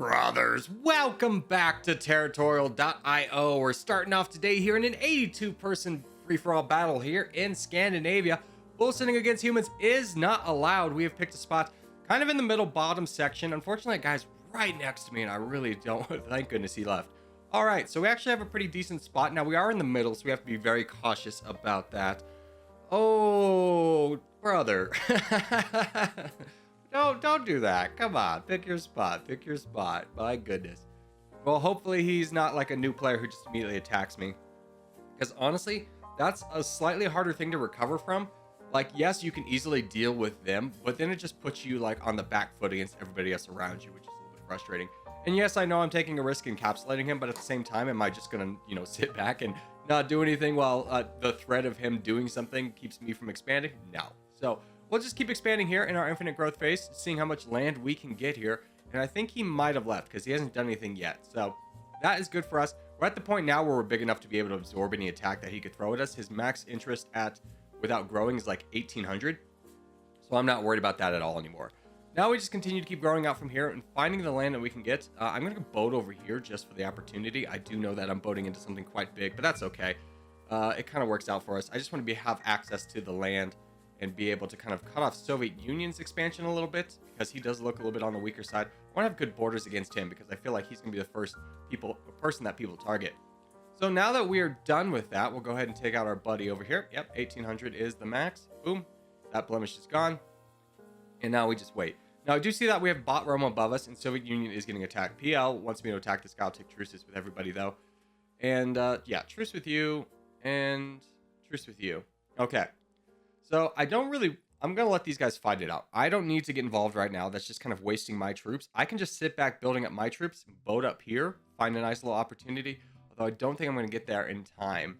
Brothers, welcome back to Territorial IO. We're starting off today here in an 82-person free-for-all battle here in Scandinavia. Bull sitting against humans is not allowed. We have picked a spot kind of in the middle bottom section. Unfortunately, that guy's right next to me, and I really don't. Thank goodness he left. All right, so we actually have a pretty decent spot. Now, we are in the middle, so we have to be very cautious about that. Oh, brother. Don't do that. Come on, pick your spot. Pick your spot. My goodness. Well, hopefully he's not like a new player who just immediately attacks me. Because honestly, that's a slightly harder thing to recover from. Like, yes, you can easily deal with them, but then it just puts you like on the back foot against everybody else around you, which is a little bit frustrating. And yes, I know I'm taking a risk encapsulating him, but at the same time, am I just gonna, sit back and not do anything while the threat of him doing something keeps me from expanding? No. So we'll just keep expanding here in our infinite growth phase, seeing how much land we can get here. And I think he might have left because he hasn't done anything yet. So that is good for us. We're at the point now where we're big enough to be able to absorb any attack that he could throw at us. His max interest without growing is like 1800. So I'm not worried about that at all anymore. Now we just continue to keep growing out from here and finding the land that we can get. I'm going to boat over here just for the opportunity. I do know that I'm boating into something quite big, but that's okay. It kind of works out for us. I just want to have access to the land and be able to kind of cut off Soviet Union's expansion a little bit because he does look a little bit on the weaker side. I want to have good borders against him because I feel like he's going to be the first person that people target. So now that we are done with that, we'll go ahead and take out our buddy over here. Yep, 1800 is the max. Boom. That blemish is gone. And now we just wait. Now I do see that we have bot Rome above us and Soviet Union is getting attacked. PL wants me to attack this guy. I'll take truces with everybody though. And yeah, truce with you and truce with you. Okay. So I'm going to let these guys fight it out. I don't need to get involved right now. That's just kind of wasting my troops. I can just sit back building up my troops, boat up here, find a nice little opportunity. Although I don't think I'm going to get there in time.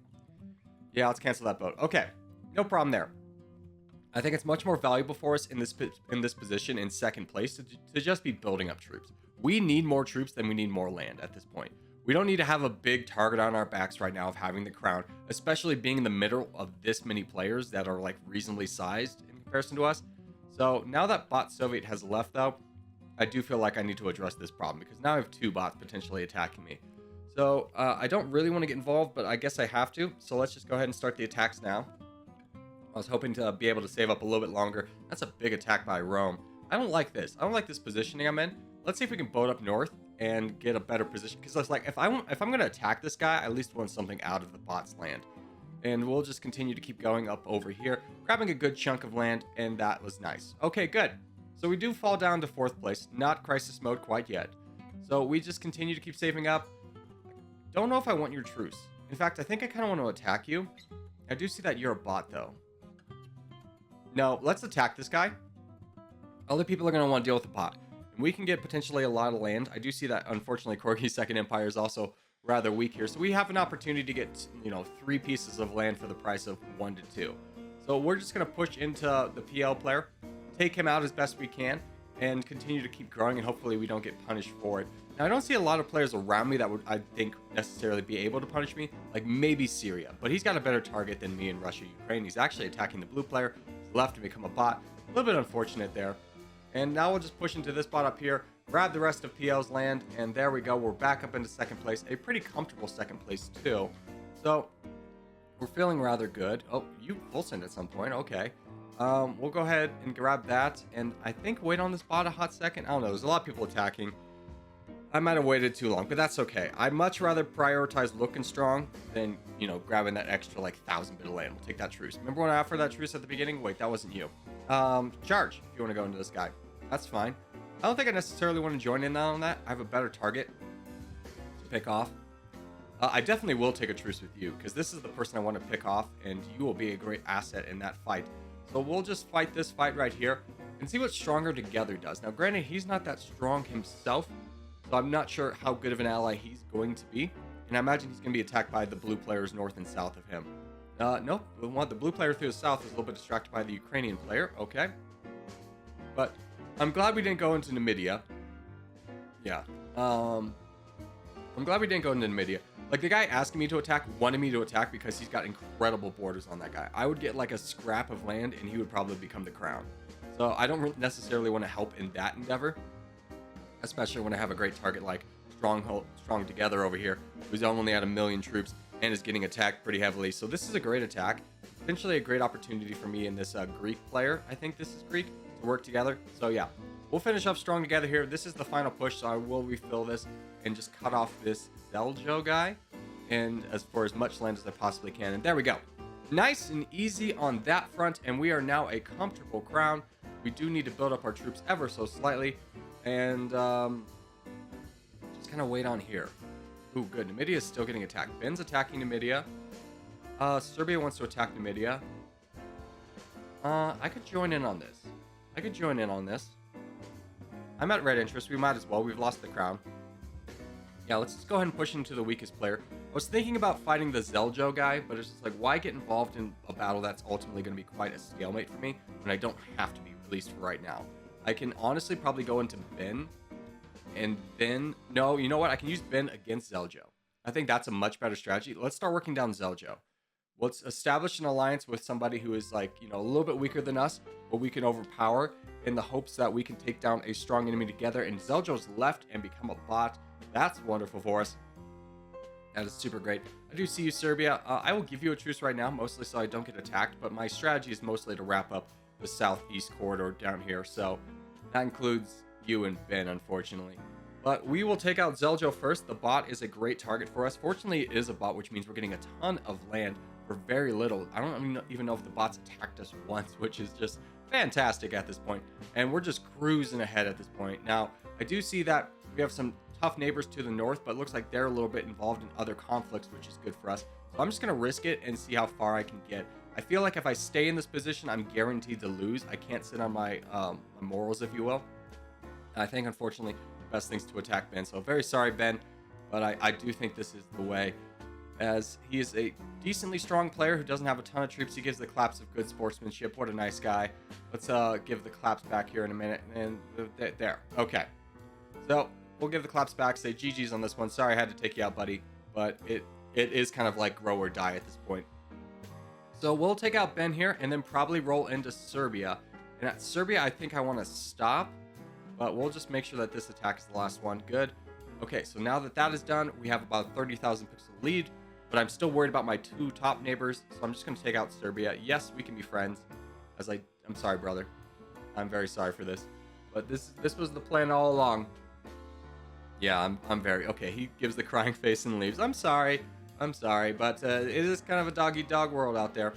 Yeah, let's cancel that boat. Okay, no problem there. I think it's much more valuable for us in this position in second place to just be building up troops. We need more troops than we need more land at this point. We don't need to have a big target on our backs right now of having the crown, especially being in the middle of this many players that are like reasonably sized in comparison to us. So now that bot Soviet has left though, I do feel like I need to address this problem because now I have two bots potentially attacking me. So I don't really want to get involved, but I guess I have to. So let's just go ahead and start the attacks now. I was hoping to be able to save up a little bit longer. That's a big attack by Rome. I don't like this. I don't like this positioning I'm in. Let's see if we can boat up north and get a better position. Because it's like, if I'm going to attack this guy, I at least want something out of the bot's land. And we'll just continue to keep going up over here, grabbing a good chunk of land, and that was nice. Okay, good. So we do fall down to fourth place. Not crisis mode quite yet. So we just continue to keep saving up. Don't know if I want your truce. In fact, I think I kind of want to attack you. I do see that you're a bot, though. No, let's attack this guy. Other people are going to want to deal with the bot. And we can get potentially a lot of land. I do see that, unfortunately, Corgi's Second Empire is also rather weak here. So we have an opportunity to get, 3 pieces of land for the price of 1 to 2. So we're just going to push into the PL player, take him out as best we can, and continue to keep growing, and hopefully we don't get punished for it. Now, I don't see a lot of players around me that would, I think, necessarily be able to punish me, like maybe Syria, but he's got a better target than me in Russia, Ukraine. He's actually attacking the blue player. He's left to become a bot. A little bit unfortunate there. And now we'll just push into this bot up here, grab the rest of PL's land, and there we go. We're back up into second place, a pretty comfortable second place too. So we're feeling rather good. Oh, you full send at some point. Okay. We'll go ahead and grab that, and I think wait on this bot a hot second. I don't know. There's a lot of people attacking. I might have waited too long, but that's okay. I'd much rather prioritize looking strong than, grabbing that extra, 1,000 bit of land. We'll take that truce. Remember when I offered that truce at the beginning? Wait, that wasn't you. Charge, if you want to go into this guy. That's fine. I don't think I necessarily want to join in on that. I have a better target to pick off. I definitely will take a truce with you, because this is the person I want to pick off, and you will be a great asset in that fight. So we'll just fight this fight right here and see what Stronger Together does. Now, granted, he's not that strong himself, so I'm not sure how good of an ally he's going to be. And I imagine he's going to be attacked by the blue players north and south of him. Nope, the blue player through the south is a little bit distracted by the Ukrainian player. Okay. But I'm glad we didn't go into Numidia. Yeah. I'm glad we didn't go into Numidia. Like, the guy asking me to attack wanted me to attack because he's got incredible borders on that guy. I would get like a scrap of land and he would probably become the crown. So I don't necessarily want to help in that endeavor. especially when I have a great target like Strong Together over here, who's only at 1,000,000 troops and is getting attacked pretty heavily. So this is a great attack, potentially a great opportunity for me and this Greek player. I think this is Greek to work together. So yeah, we'll finish up Strong Together here. This is the final push, so I will refill this and just cut off this Zeljo guy, and for as much land as I possibly can. And there we go. Nice and easy on that front, and we are now a comfortable crown. We do need to build up our troops ever so slightly, and just kind of wait on here. Ooh, good. Numidia is still getting attacked. Ben's attacking Numidia. Serbia wants to attack Numidia. I could join in on this. I'm at red interest. We might as well. We've lost the crown. Yeah, let's just go ahead and push into the weakest player. I was thinking about fighting the Zeljo guy, but it's just like, why get involved in a battle that's ultimately going to be quite a stalemate for me when I don't have to be, at least for right now. I can honestly probably go into Ben, and then, no, you know what? I can use Ben against Zeljo. I think that's a much better strategy. Let's start working down Zeljo. Let's establish an alliance with somebody who is like, you know, a little bit weaker than us, but we can overpower in the hopes that we can take down a strong enemy together, and Zeljo's left and become a bot. That's wonderful for us. That is super great. I do see you, Serbia. I will give you a truce right now, mostly so I don't get attacked, but my strategy is mostly to wrap up the southeast corridor down here, so that includes you and Ben, unfortunately. But we will take out Zeljo first. The bot is a great target for us. Fortunately, it is a bot, which means we're getting a ton of land for very little. I don't even know if the bots attacked us once, which is just fantastic at this point. And we're just cruising ahead at this point. Now, I do see that we have some tough neighbors to the north, but it looks like they're a little bit involved in other conflicts, which is good for us. So I'm just going to risk it and see how far I can get. I feel like if I stay in this position, I'm guaranteed to lose. I can't sit on my morals, if you will. I think, unfortunately, the best thing's to attack Ben. So very sorry, Ben, but I do think this is the way, as he is a decently strong player who doesn't have a ton of troops. He gives the claps of good sportsmanship. What a nice guy. Let's give the claps back here in a minute. And there. Okay. So we'll give the claps back, say GG's on this one. Sorry I had to take you out, buddy, but it is kind of like grow or die at this point. So we'll take out Ben here and then probably roll into Serbia. And at Serbia, I think I want to stop, but we'll just make sure that this attack is the last one. Good. Okay, so now that that is done, we have about a 30,000 pixel lead, but I'm still worried about my two top neighbors, so I'm just going to take out Serbia. Yes, we can be friends. I'm sorry, brother. I'm very sorry for this, but this was the plan all along. Yeah, I'm very okay. He gives the crying face and leaves. I'm sorry, but it is kind of a dog-eat-dog world out there.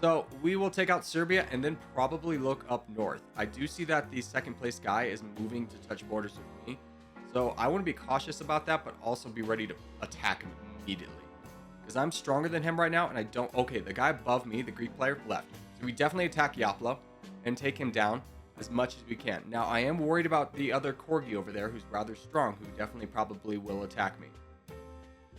So we will take out Serbia and then probably look up north. I do see that the second place guy is moving to touch borders with me, so I want to be cautious about that, but also be ready to attack him immediately, because I'm stronger than him right now, and I don't. Okay, the guy above me, the Greek player, left. So we definitely attack Yapla and take him down as much as we can. Now, I am worried about the other Corgi over there, who's rather strong, who definitely probably will attack me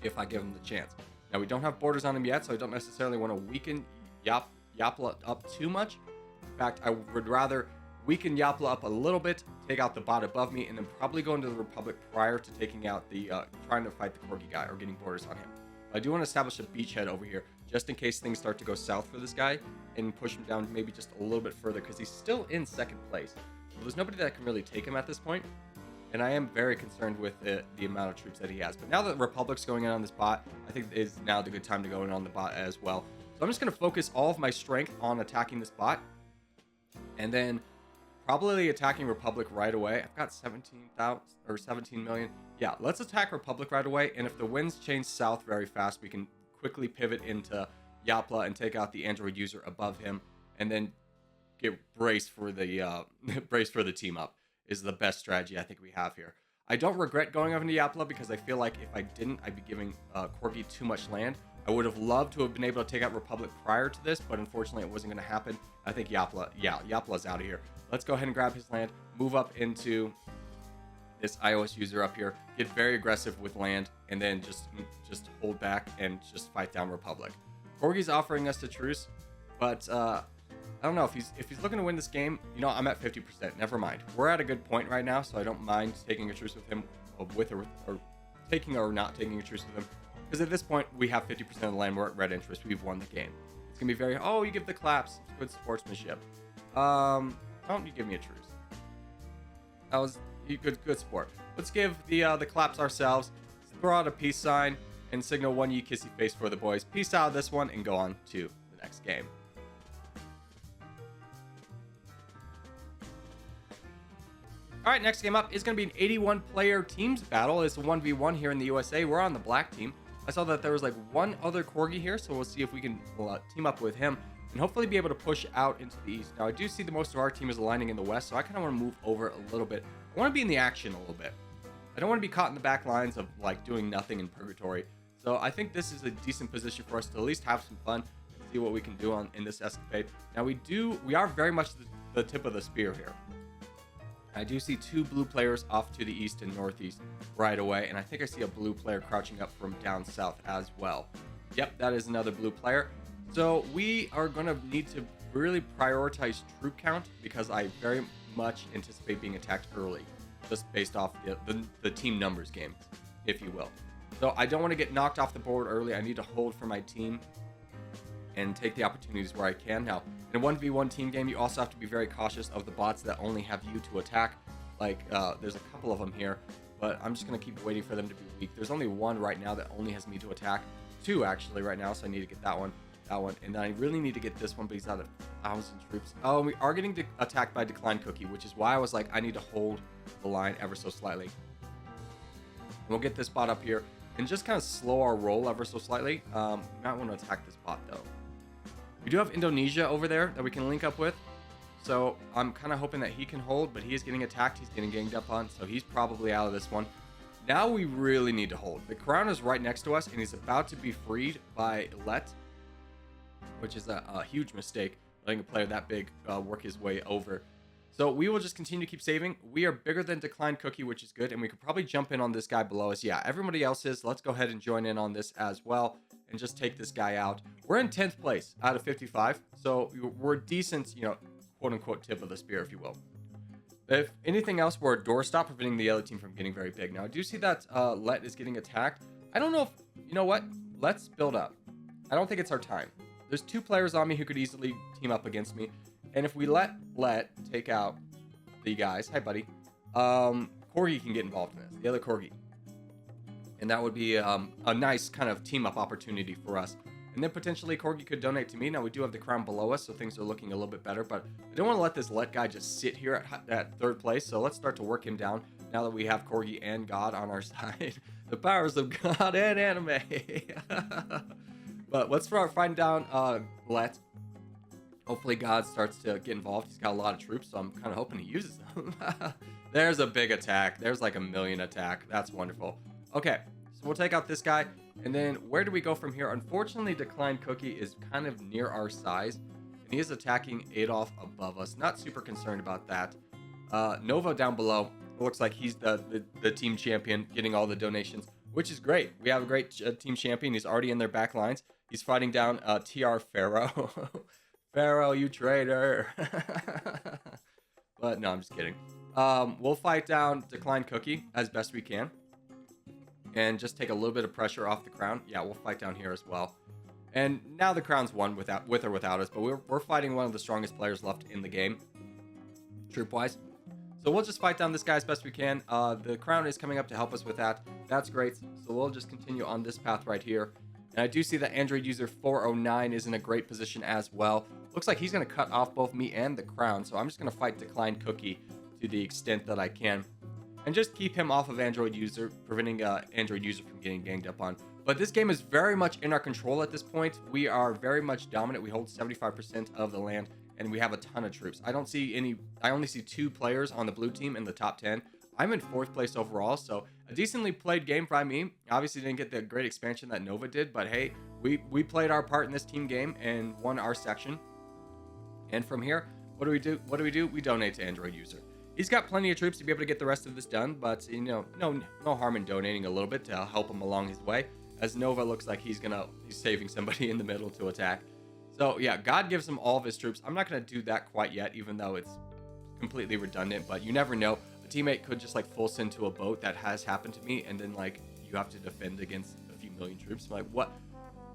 if I give him the chance. Now, we don't have borders on him yet, so I don't necessarily want to weaken Yapla up too much. In fact, I would rather weaken Yapla up a little bit, take out the bot above me, and then probably go into the Republic prior to taking out the, trying to fight the Corgi guy or getting borders on him. I do want to establish a beachhead over here, just in case things start to go south for this guy, and push him down maybe just a little bit further, because he's still in second place. So there's nobody that can really take him at this point, and I am very concerned with the amount of troops that he has. But now that the Republic's going in on this bot, I think it is now the good time to go in on the bot as well. So I'm just going to focus all of my strength on attacking this bot, and then probably attacking Republic right away. I've got 17,000 or 17 million. Yeah, let's attack Republic right away, and if the winds change south very fast, we can quickly pivot into Yapla and take out the Android user above him, and then get braced for the team up is the best strategy I think we have here. I don't regret going over to Yapla, because I feel like if I didn't, I'd be giving Corgi too much land. I would have loved to have been able to take out Republic prior to this, but unfortunately it wasn't going to happen. I think Yapla's out of here. Let's go ahead and grab his land, move up into this iOS user up here, get very aggressive with land, and then just hold back and just fight down Republic. Corgi's offering us a truce, but I don't know if he's looking to win this game. You know, I'm at 50%. Never mind. We're at a good point right now, so I don't mind taking a truce with him, or taking or not taking a truce with him, because at this point we have 50% of the land. We're at red interest. We've won the game. It's gonna be very. Oh, you give the claps. Good sportsmanship. Why don't you give me a truce? Good sport. Let's give the claps ourselves. Throw out a peace sign and signal one ye kissy face for the boys. Peace out of this one and go on to the next game. All right, next game up is going to be an 81 player teams battle. It's a 1v1 here in the USA. We're on the black team. I saw that there was like one other corgi here, so we'll see if we can team up with him and hopefully be able to push out into the east. Now, I do see that most of our team is aligning in the west, so I kind of want to move over a little bit. I want to be in the action a little bit. I don't want to be caught in the back lines of like doing nothing in purgatory. So I think this is a decent position for us to at least have some fun and see what we can do in this escapade. Now, we are very much the tip of the spear here. I do see two blue players off to the east and northeast right away, and I think I see a blue player crouching up from down south as well. Yep, that is another blue player. So we are going to need to really prioritize troop count because I very much anticipate being attacked early, just based off the team numbers game, if you will. So I don't want to get knocked off the board early. I need to hold for my team and take the opportunities where I can. Now, in a 1v1 team game, you also have to be very cautious of the bots that only have you to attack. Like, there's a couple of them here, but I'm just going to keep waiting for them to be weak. There's only one right now that only has me to attack. Two, actually, right now, so I need to get that one, and then I really need to get this one, but he's out of 1,000 troops. Oh, and we are getting attacked by Decline Cookie, which is why I was like, I need to hold the line ever so slightly. And we'll get this bot up here and just kind of slow our roll ever so slightly. We might want to attack this bot, though. We do have Indonesia over there that we can link up with. So I'm kind of hoping that he can hold, but he is getting attacked. He's getting ganged up on, so he's probably out of this one. Now we really need to hold. The crown is right next to us, and he's about to be freed by Let, which is a huge mistake, letting a player that big work his way over. So we will just continue to keep saving. We are bigger than Decline Cookie, which is good, and we could probably jump in on this guy below us. Yeah, everybody else is. Let's go ahead and join in on this as well and just take this guy out. We're in 10th place out of 55, so we're decent, quote-unquote tip of the spear, if you will. If anything else, we're a doorstop preventing the other team from getting very big. Now, I do see that Let is getting attacked. I don't know if, you know what? Let's build up. I don't think it's our time. There's two players on me who could easily team up against me. And if we let take out the guys, hi, buddy, Corgi can get involved in this, the other Corgi. And that would be a nice kind of team-up opportunity for us. And then potentially Corgi could donate to me. Now, we do have the crown below us, so things are looking a little bit better. But I don't want to let this Let guy just sit here at third place. So let's start to work him down now that we have Corgi and God on our side. The powers of God and anime. But let's start fighting down Let. Hopefully God starts to get involved. He's got a lot of troops, so I'm kind of hoping he uses them. There's a big attack. There's like a million attack. That's wonderful. Okay, so we'll take out this guy. And then where do we go from here? Unfortunately, Decline Cookie is kind of near our size. And he is attacking Adolf above us. Not super concerned about that. Nova down below. It looks like he's the team champion, getting all the donations, which is great. We have a great team champion. He's already in their back lines. He's fighting down TR Pharaoh. Pharaoh, you traitor. But no, I'm just kidding. We'll fight down Decline Cookie as best we can. And just take a little bit of pressure off the crown. Yeah, we'll fight down here as well. And now the crown's won with or without us. But we're fighting one of the strongest players left in the game, troop-wise. So we'll just fight down this guy as best we can. The crown is coming up to help us with that. That's great. So we'll just continue on this path right here. And I do see that Android user 409 is in a great position as well. Looks like he's going to cut off both me and the crown. So I'm just going to fight Decline Cookie to the extent that I can. And just keep him off of Android user, preventing Android user from getting ganged up on. But this game is very much in our control at this point. We are very much dominant. We hold 75% of the land, and we have a ton of troops. I only see two players on the blue team in the top 10. I'm in 4th place overall, so a decently played game by me. Obviously didn't get the great expansion that Nova did, but hey, we played our part in this team game and won our section. And from here, what do we do? We donate to Android user. He's got plenty of troops to be able to get the rest of this done, but no harm in donating a little bit to help him along his way. As Nova looks like he's saving somebody in the middle to attack. So yeah, God gives him all of his troops. I'm not gonna do that quite yet, even though it's completely redundant. But you never know. A teammate could just like full send to a boat. That has happened to me, and then like you have to defend against a few million troops. I'm like, what?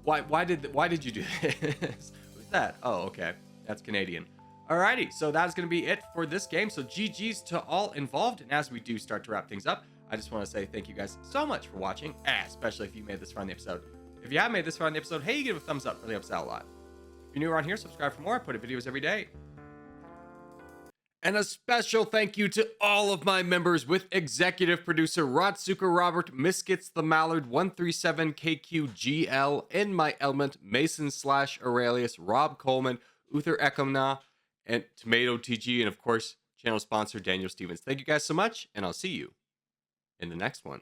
Why did you do this? Who's that? Oh, okay, that's Canadian. Alrighty, so that's going to be it for this game. So GG's to all involved. And as we do start to wrap things up, I just want to say thank you guys so much for watching, especially if you made this far in the episode. If you have made this far in the episode, hey, give it a thumbs up. Really helps out a lot. If you're new around here, subscribe for more. I put up videos every day. And a special thank you to all of my members, with executive producer Rodsuka Robert, Miskits the Mallard, 137KQGL, In My Element, Mason/Aurelius, Rob Coleman, Uther Ekamna, and Tomato TG, and of course, channel sponsor Daniel Stevens. Thank you guys so much, and I'll see you in the next one.